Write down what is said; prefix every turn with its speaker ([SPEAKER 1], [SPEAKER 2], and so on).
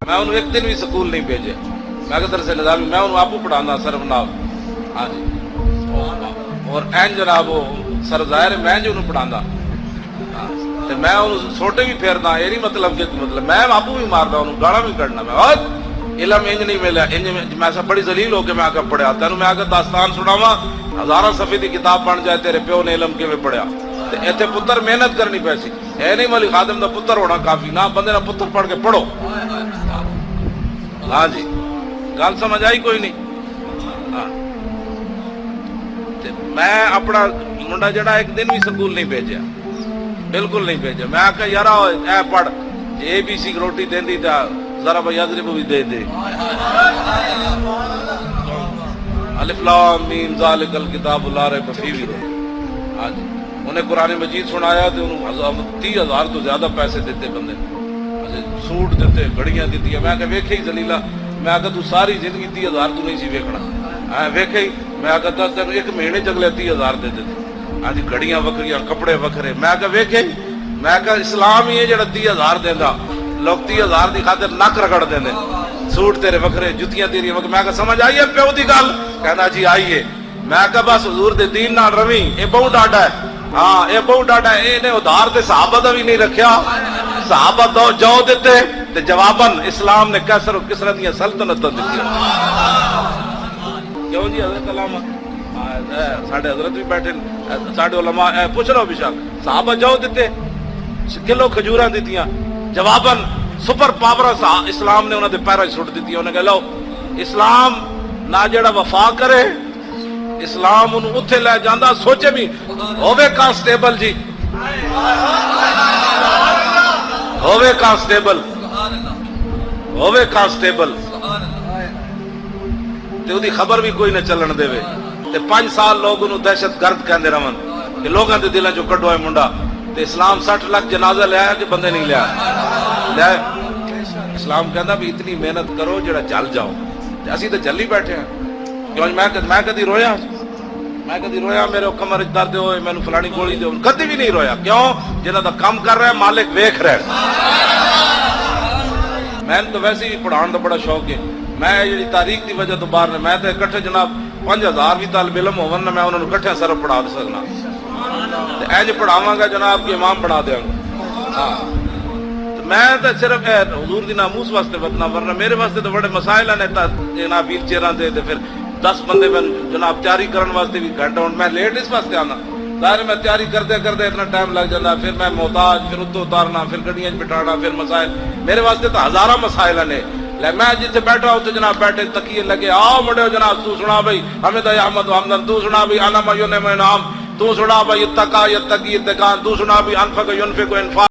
[SPEAKER 1] میں انہوں ایک دن بھی سکول نہیں بھیجے. میں درس نظامی میں انہوں آپ پڑھانا صرف نام. ہاں جی. اور این جناب وہ سر ظاہر میں جو انہوں پڑھانا تو میں انہوں چھوٹے بھی پھیرنا. یہ نہیں مطلب کہ مطلب میں آپ بھی ماردا انہوں گاڑا بھی کرنا. میں علم انج نہیں ملا انج میں سب بڑی ذلیل ہو کے میں آگے پڑھیا. تینوں میں آگے داستان سناواں ہزاروں صفحے کی کتاب بن جائے تیرے پیو نے علم کیویں پڑھیا. اتنے پتر محنت کرنی پیسی ہے نہیں ملک خادم دا پتر ہونا کافی نہ بندے نہ پتر پڑھ کے پڑھو. ہاں جی گل سمجھ آئی کوئی نہیں. ہاں میں اپنا منڈا جڑا ایک دن بھی سکول نہیں بھیجا بالکل نہیں بھیجا. میں آخیا یار اے پڑھ اے بی سی روٹی دینی تا ذرا بھائی یضرب بھی دے دے. الف لام میم ذالک الکتاب لا ریب فیہ. ہاں جی انہیں قرآن مجید سنایا تو انہوں 30,000 تو زیادہ پیسے دیتے بندے سوٹ دیتے گھڑیاں دیتی. میں کہ ویکھے ہی زلیلا. میں کہ تو ساری زندگی 30,000 تو نہیں سی ویکھنا. ویکھے ہی میں کہ تین ایک مہینے چگلے 30,000 دے دیتے. ہاں جی گھڑیاں وکھریاں کپڑے وکھرے. میں کہ ویکھے ہی میں کہ اسلام ہی ہے جڑا 30,000 دینا. لوگ 30,000 دی خاطر نک رگڑ دیں سوٹ تیرے وکھرے جتیاں تیری وکھرے. میں کہ سمجھ آئیے پیو دی گل. کہنا جی آئیے. میں کہ بس حضور دے دین نال رویں یہ بہت ڈاڈا ہے. ہاں یہ بہت ڈاڈا ہے. یہ ادھار تے صحابہ دا بھی نہیں رکھیا. صحابہ دو جو دیتے تے جواباً اسلام نے کیسر و کسرا دیا سلطنت دیتی. کیوں جی حضرت علامہ ساڈے حضرت بھی بیٹھے ساڈے علماء پوچھ رہا بے شک صحابہ جو دیتے کلو کھجوراں دیتیاں جواباً سپر پاور اسلام نے انہوں نے پیرا سٹ دیتی. انہیں کہ لو اسلام نہ جڑا وفا کرے اسلام انہوں اتھے لے جاندہ سوچے بھی ہووے کانسٹیبل جی ہووے کانسٹیبل تے دی خبر بھی کوئی نہ چلن دے وے تے 5 سال لوگ انہوں دہشت گرد کہندے رہن کہ لوگاں دے دلاں چوں کڈو ہے منڈا. تے اسلام 60 لاکھ جنازہ لے آیا کہ بندے نہیں لے آیا. اسلام کہندا بھی اتنی محنت کرو جڑا جل جاؤ. اسی تے جلی بیٹھے ہیں. کیوں میں کدی رویا میرے کمر درد ہوئے میں فلانی گولی دے کدی بھی نہیں رویا. کیوں جنہ دا کام کر رہا ہے مالک ویکھ رہا ہے. میں تو ویسے ہی پڑھان دا بڑا شوق ہے. میں جی تاریخ دی وجہ تو باہر نے میں تو اکٹھے جناب 5,000 بھی طالب علم ہونا میں انہوں نے کٹھے سر پڑھا دے سکنا. اینج پڑھاواں گا جناب کہ امام بنا دیا گا. ہاں میں تو صرف حضور دی ناموس واسطے بدنا ورنہ میرے واسطے تو بڑے مسائل ہیں جناب ویل چیئراں دے پھر 10 بندے میں جناب تیاری کرنے واسطے بھی گھنٹہ میں لیٹ اس واسطے آنا. ظاہر میں تیاری کرتے اتنا ٹائم لگ جاتا. پھر میں محتاج پھر اتو اتارنا پھر گڈیاں بٹھانا پھر مسائل میرے واسطے تو ہزارہ مسائل ہیں. میں جتنے بیٹھا اتنے جناب بیٹھے تکیے لگے آؤ مڑے جناب تو سنا بھائی حمد احمد حمدن تو سنا بھی انا ما ینم انعام تو سنا بھائی اتقا یتقی اتقان تو سنا بھی انفق ینفق انفاق